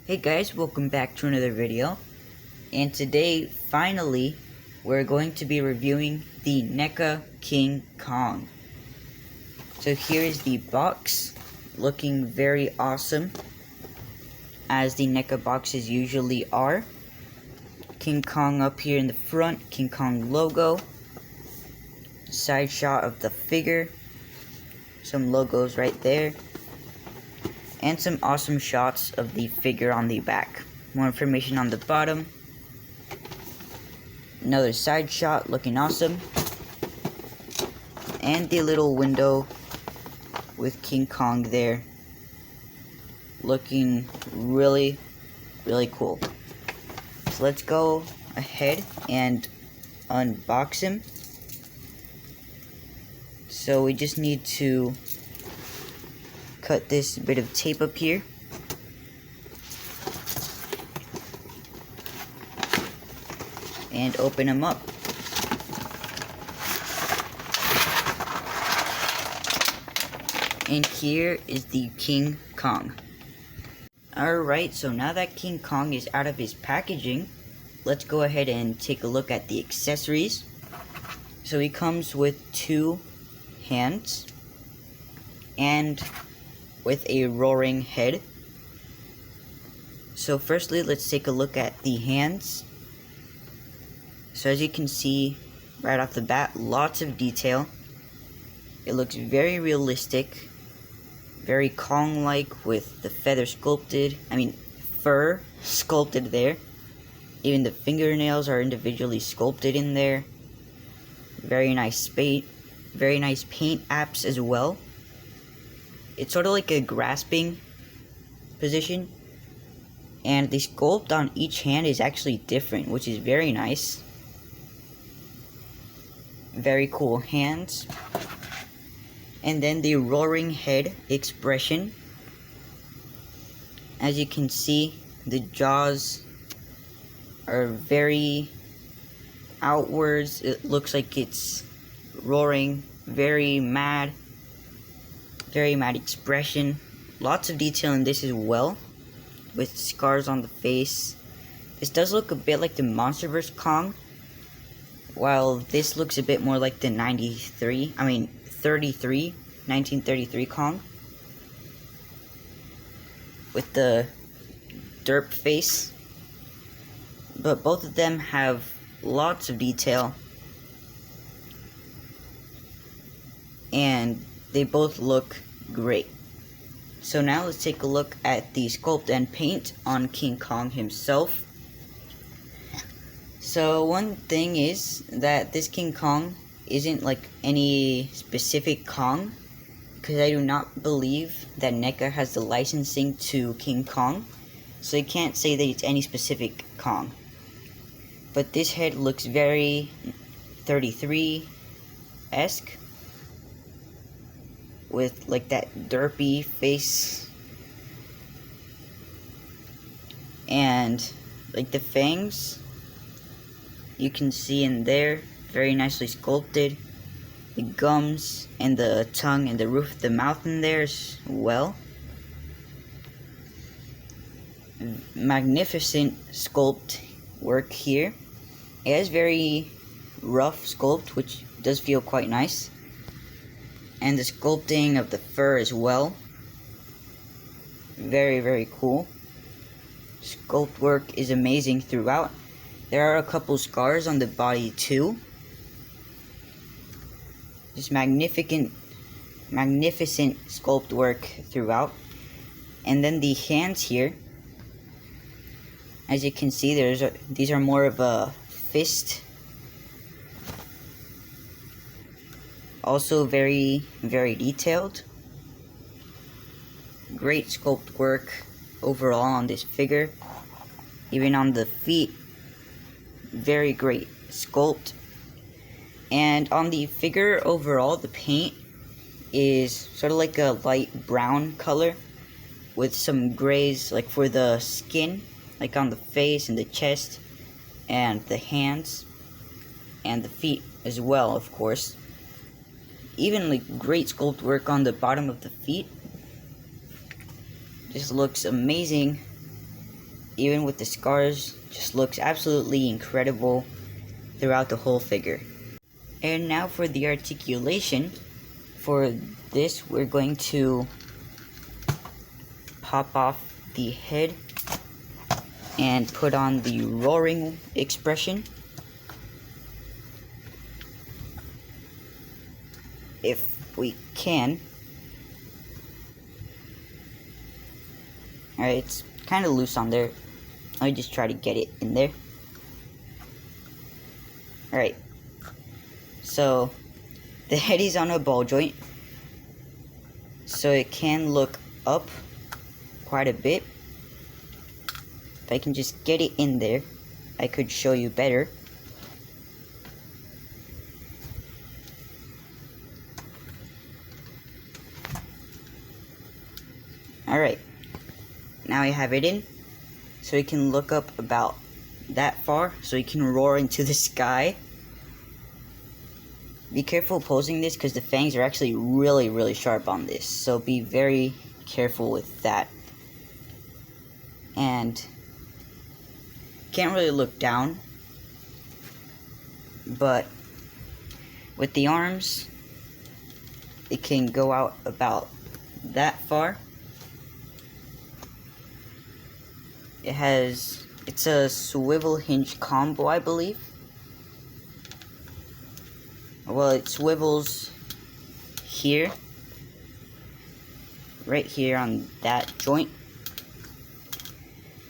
Hey guys, welcome back to another video, and today, finally, we're going to be reviewing the Neca King Kong. So here is the box, looking very awesome, as the Neca boxes usually are. King Kong up here in the front, King Kong logo, side shot of the figure, some logos right there, and some awesome shots of the figure on the back. More information on the bottom. Another side shot looking awesome. And the little window with King Kong there. Looking really, really cool. So let's go ahead and unbox him. So we just need to cut this bit of tape up here. And open them up. And here is the King Kong. Alright, so now that King Kong is out of his packaging, let's go ahead and take a look at the accessories. So he comes with 2 hands and with a roaring head. So firstly, let's take a look at the hands. So as you can see right off the bat, lots of detail. It looks very realistic, very Kong-like, with the fur sculpted there. Even the fingernails are individually sculpted in there. Very nice paint apps as well. It's sort of like a grasping position, and the sculpt on each hand is actually different, which is very nice. Very cool hands. And then the roaring head expression. As you can see, the jaws are very outwards. It looks like it's roaring, very mad expression. Lots of detail in this as well, with scars on the face. This does look a bit like the MonsterVerse Kong, while this looks a bit more like the 1933 Kong, with the derp face. But both of them have lots of detail, and they both look great. So now let's take a look at the sculpt and paint on King Kong himself. So one thing is that this King Kong isn't like any specific Kong, because I do not believe that Neca has the licensing to King Kong, so you can't say that it's any specific Kong. But this head looks very 33-esque, with like that derpy face, and like the fangs you can see in there, very nicely sculpted. The gums and the tongue and the roof of the mouth in there as well. Magnificent sculpt work here. It has very rough sculpt, which does feel quite nice. And the sculpting of the fur as well. Very, very cool. Sculpt work is amazing throughout. There are a couple scars on the body too. Just magnificent sculpt work throughout. And then the hands here, as you can see, these are more of a fist. Also very, very detailed. Great sculpt work overall on this figure. Even on the feet, very great sculpt. And on the figure overall, the paint is sort of like a light brown color with some grays like for the skin, like on the face and the chest and the hands and the feet as well, of course. Even like great sculpt work on the bottom of the feet. Just looks amazing even with the scars, just looks absolutely incredible throughout the whole figure. And now for the articulation. For this, we're going to pop off the head and put on the roaring expression. If we can. Alright, it's kind of loose on there. Let me just try to get it in there. Alright. So, the head is on a ball joint. So it can look up quite a bit. If I can just get it in there, I could show you better. Alright. Now I have it in. So it can look up about that far. So you can roar into the sky. Be careful posing this because the fangs are actually really sharp on this. So be very careful with that. And can't really look down. But with the arms, it can go out about that far. It's a swivel hinge combo, I believe. Well, it swivels here, right here on that joint,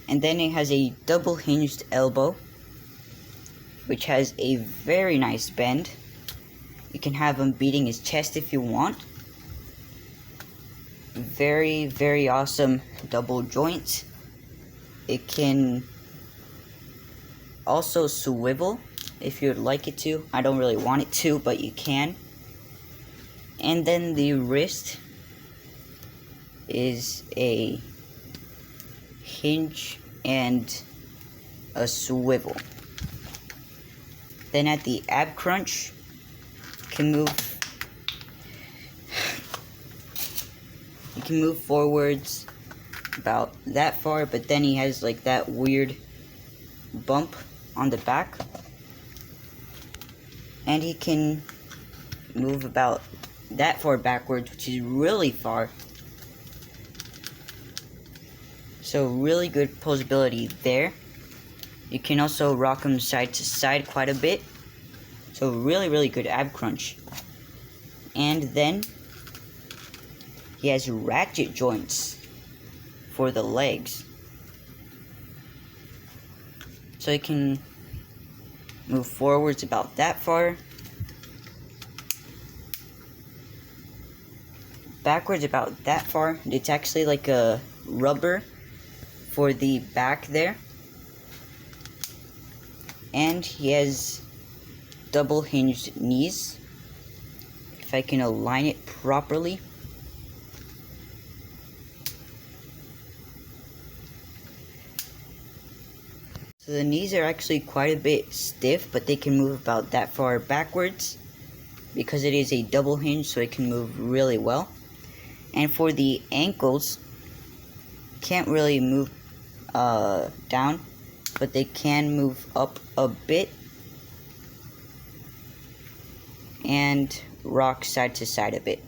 and then it has a double hinged elbow, which has a very nice bend. You can have him beating his chest if you want. Very awesome double joint. It can also swivel if you'd like it to. I don't really want it to, but you can. And then the wrist is a hinge and a swivel. Then at the ab crunch, you can move forwards about that far, but then he has like that weird bump on the back. And he can move about that far backwards, which is really far. So really good posability there. You can also rock him side to side quite a bit. So really good ab crunch. And then he has ratchet joints for the legs. So he can move forwards about that far. Backwards about that far. It's actually like a rubber for the back there. And he has double hinged knees. If I can align it properly. So the knees are actually quite a bit stiff, but they can move about that far backwards because it is a double hinge, so it can move really well. And for the ankles, can't really move down, but they can move up a bit and rock side to side a bit.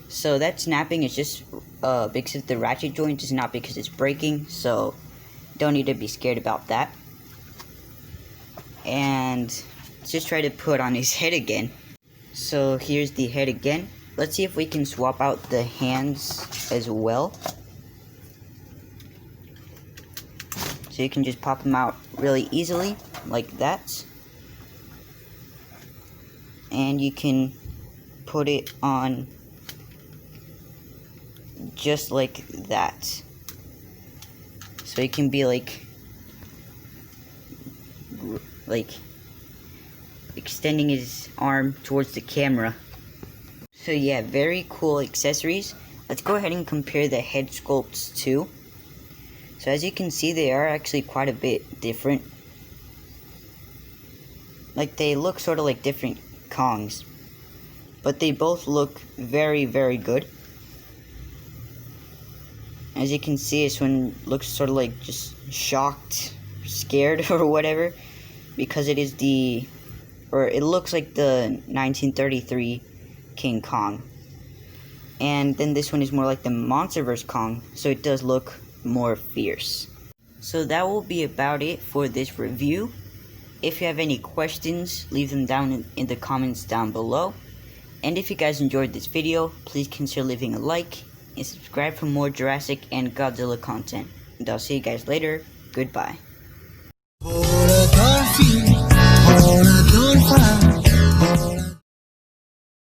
So that snapping is just because the ratchet joint is not because it's breaking, so don't need to be scared about that. And let's just try to put on his head again. So here's the head again. Let's see if we can swap out the hands as well. So you can just pop them out really easily, like that. And you can put it on just like that. So it can be like extending his arm towards the camera. So yeah, very cool accessories. Let's go ahead and compare the head sculpts too. So as you can see, they are actually quite a bit different. Like they look sort of like different Kongs, but they both look very good. As you can see, this one looks sort of like just shocked, scared, or whatever, because it is it looks like the 1933 King Kong. And then this one is more like the MonsterVerse Kong, so it does look more fierce. So that will be about it for this review. If you have any questions, leave them down in the comments down below. And if you guys enjoyed this video, please consider leaving a like and subscribe for more Jurassic and Godzilla content. And I'll see you guys later. Goodbye.